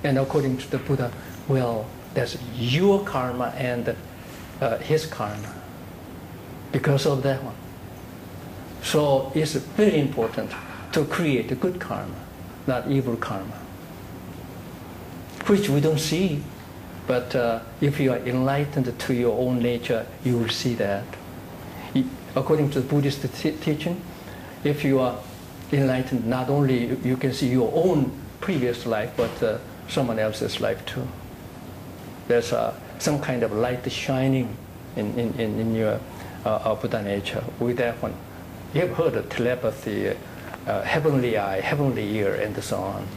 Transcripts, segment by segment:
And according to the Buddha, well, that's your karma and his karma because of that one. So it's very important to create a good karma, not evil karma, which we don't see. But if you are enlightened to your own nature, you will see that. According to the Buddhist teaching, if you are enlightened, not only you can see your own previous life, but someone else's life too. There's some kind of light shining in your Buddha nature. With that one, you have heard of telepathy, heavenly eye, heavenly ear, and so on.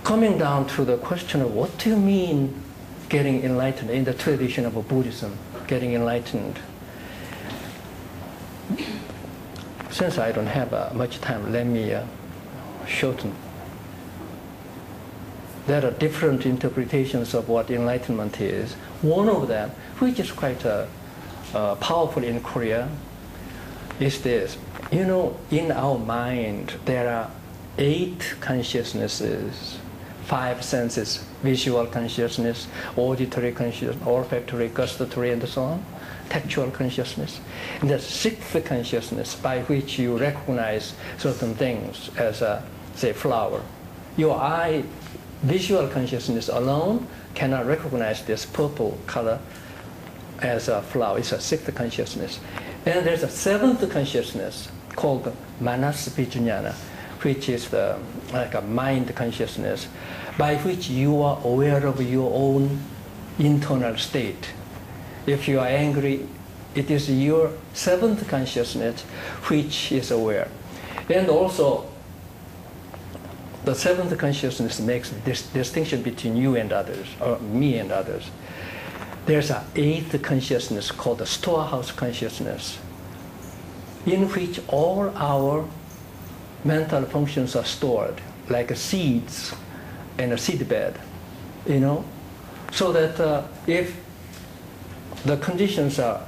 Coming down to the question of what do you mean getting enlightened in the tradition of Buddhism, getting enlightened. Since I don't have much time, let me shorten. There are different interpretations of what enlightenment is. One of them, which is quite powerful in Korea, is this. You know, in our mind, there are 8 consciousnesses, 5 senses: visual consciousness, auditory consciousness, olfactory, gustatory, and so on, tactual consciousness. And the 6th consciousness by which you recognize certain things as, say, flower. Your eye, visual consciousness alone cannot recognize this purple color as a flower. It's a 6th consciousness. And there's a 7th consciousness called Manas Vijnana, which is like a mind consciousness, by which you are aware of your own internal state. If you are angry, it is your 7th consciousness which is aware. And also, the 7th consciousness makes this distinction between you and others, or me and others. There's an 8th consciousness called the storehouse consciousness, in which all our mental functions are stored, like seeds in a seed bed, you know, so that if the conditions are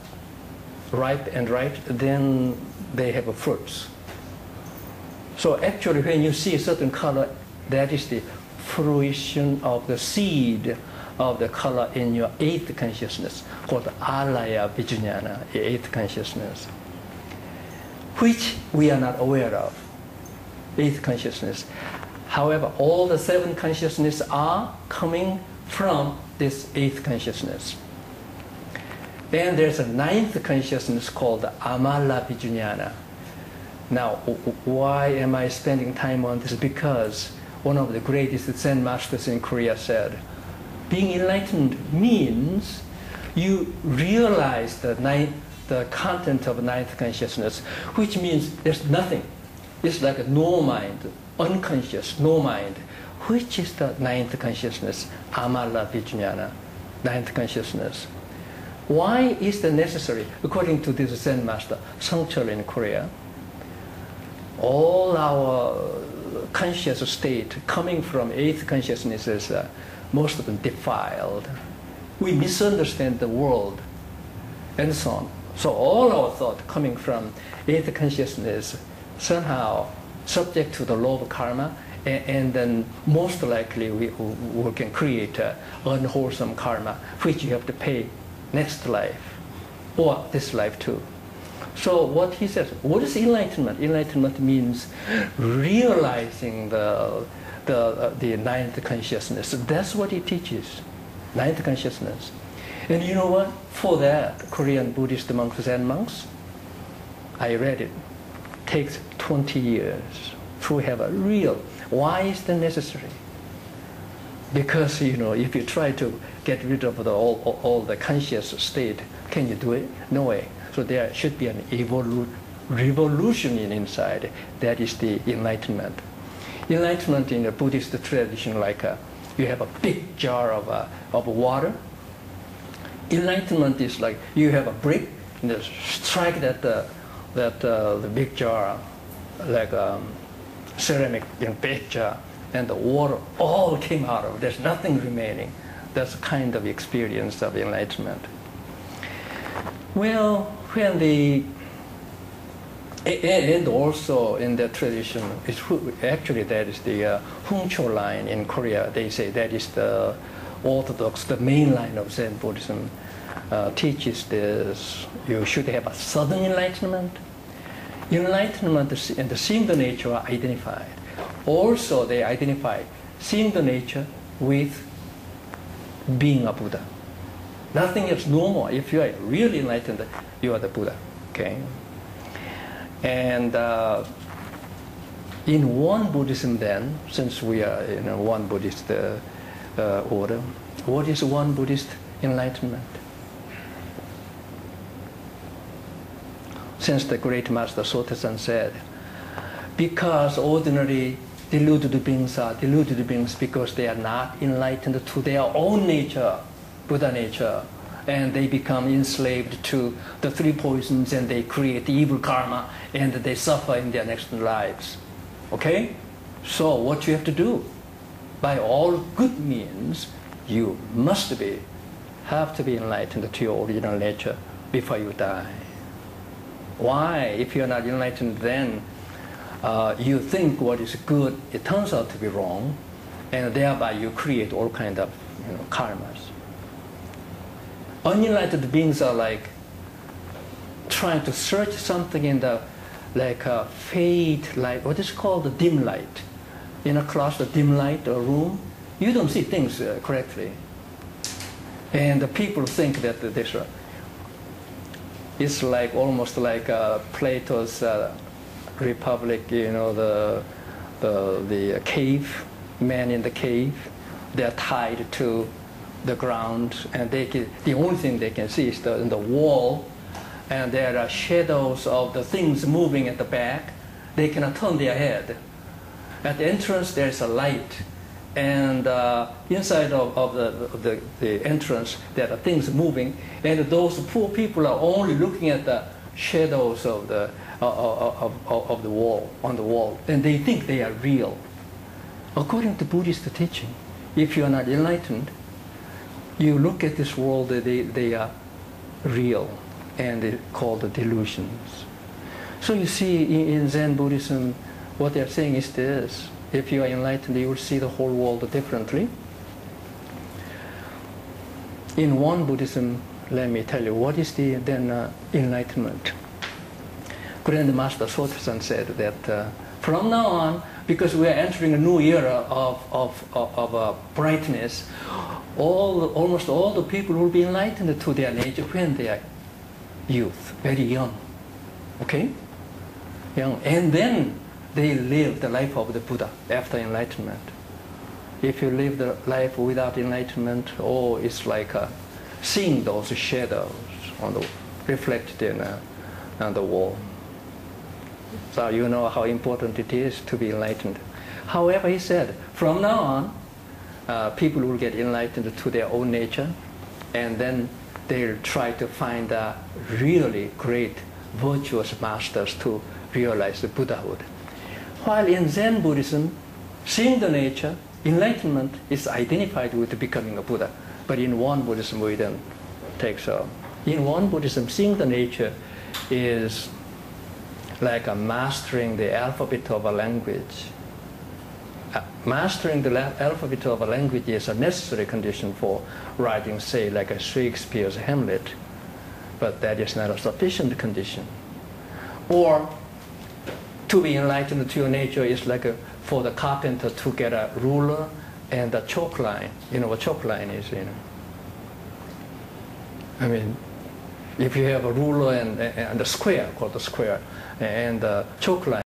ripe and right, then they have fruits. So actually, when you see a certain color, that is the fruition of the seed of the color in your 8th consciousness, called Alaya Vijnana, the 8th consciousness, which we are not aware of. 8th consciousness. However, all the 7 consciousnesses are coming from this 8th consciousness. And there's a 9th consciousness called Amala Vijnana. Now, why am I spending time on this? Because one of the greatest Zen masters in Korea said, being enlightened means you realize the content of 9th consciousness, which means there's nothing. It's like a no mind, unconscious, no mind, which is the 9th consciousness, Amala Vijnana, 9th consciousness. Why is that necessary? According to this Zen master, Songchul in Korea, all our conscious state coming from 8th consciousness is most of them defiled. We misunderstand the world, and so on. So all our thought coming from 8th consciousness somehow subject to the law of karma, and then most likely we can create unwholesome karma, which you have to pay next life, or this life too. So what he says, what is enlightenment? Enlightenment means realizing the 9th consciousness. That's what he teaches, 9th consciousness. And you know what? For that, Korean Buddhist monks, Zen monks, I read it, takes 20 years to have a real. Why is that necessary? Because, you know, if you try to get rid of all the conscious state, can you do it? No way. So there should be an revolution inside. That is the enlightenment. Enlightenment in the Buddhist tradition, like you have a big jar of water. Enlightenment is like you have a brick, and you strike the big jar, like ceramic big jar, and the water all came out of it. There's nothing remaining. That's the kind of experience of enlightenment. Well, when the And also in the tradition, actually that is the Hongcho line in Korea. They say that is the orthodox, the main line of Zen Buddhism. Teaches this: you should have a sudden enlightenment. Enlightenment and the seeing the nature are identified. Also, they identify seeing the nature with being a Buddha. Nothing else, no more. If you are really enlightened, you are the Buddha. Okay. And in one Buddhism, then, since we are in one Buddhist order, what is one Buddhist enlightenment? Since the great master Sotasan said, because ordinary deluded beings are deluded beings because they are not enlightened to their own nature, Buddha nature, and they become enslaved to the three poisons and they create evil karma and they suffer in their next lives. Okay? So what you have to do? By all good means, you have to be enlightened to your original nature before you die. Why? If you're not enlightened, then you think what is good, it turns out to be wrong, and thereby you create all kinds of karmas. Unenlightened beings are like trying to search something in the fade light, what is called the dim light. In a class, the dim light or room, you don't see things correctly. And the people think that this it's like almost like Plato's Republic, the cave, man in the cave. They're tied to the ground, and the only thing they can see is the wall, and there are shadows of the things moving at the back. They cannot turn their head. At the entrance, there's a light, and inside of the entrance, there are things moving, and those poor people are only looking at the shadows of the wall, on the wall, and they think they are real. According to Buddhist teaching, if you are not enlightened, you look at this world, they are real, and they're called delusions. So you see, in Zen Buddhism, what they're saying is this: if you are enlightened, you will see the whole world differently. In one Buddhism, let me tell you, what is then enlightenment? Grandmaster Sotasan said that from now on, because we are entering a new era of brightness, almost all the people will be enlightened to their nature when they are youth, very young. Okay? Young. And then they live the life of the Buddha after enlightenment. If you live the life without enlightenment, it's like seeing those shadows reflected on the wall. So you know how important it is to be enlightened. However, he said, from now on, people will get enlightened to their own nature, and then they'll try to find really great, virtuous masters to realize the Buddhahood. While in Zen Buddhism, seeing the nature, enlightenment is identified with becoming a Buddha. But in one Buddhism, we don't take so. In one Buddhism, seeing the nature is like mastering the alphabet of a language. Mastering the alphabet of a language is a necessary condition for writing, say, like a Shakespeare's Hamlet, but that is not a sufficient condition. Or to be enlightened to your nature is like for the carpenter to get a ruler and a chalk line. You know what chalk line is, I mean, if you have a ruler and a square, called the square, and a chalk line,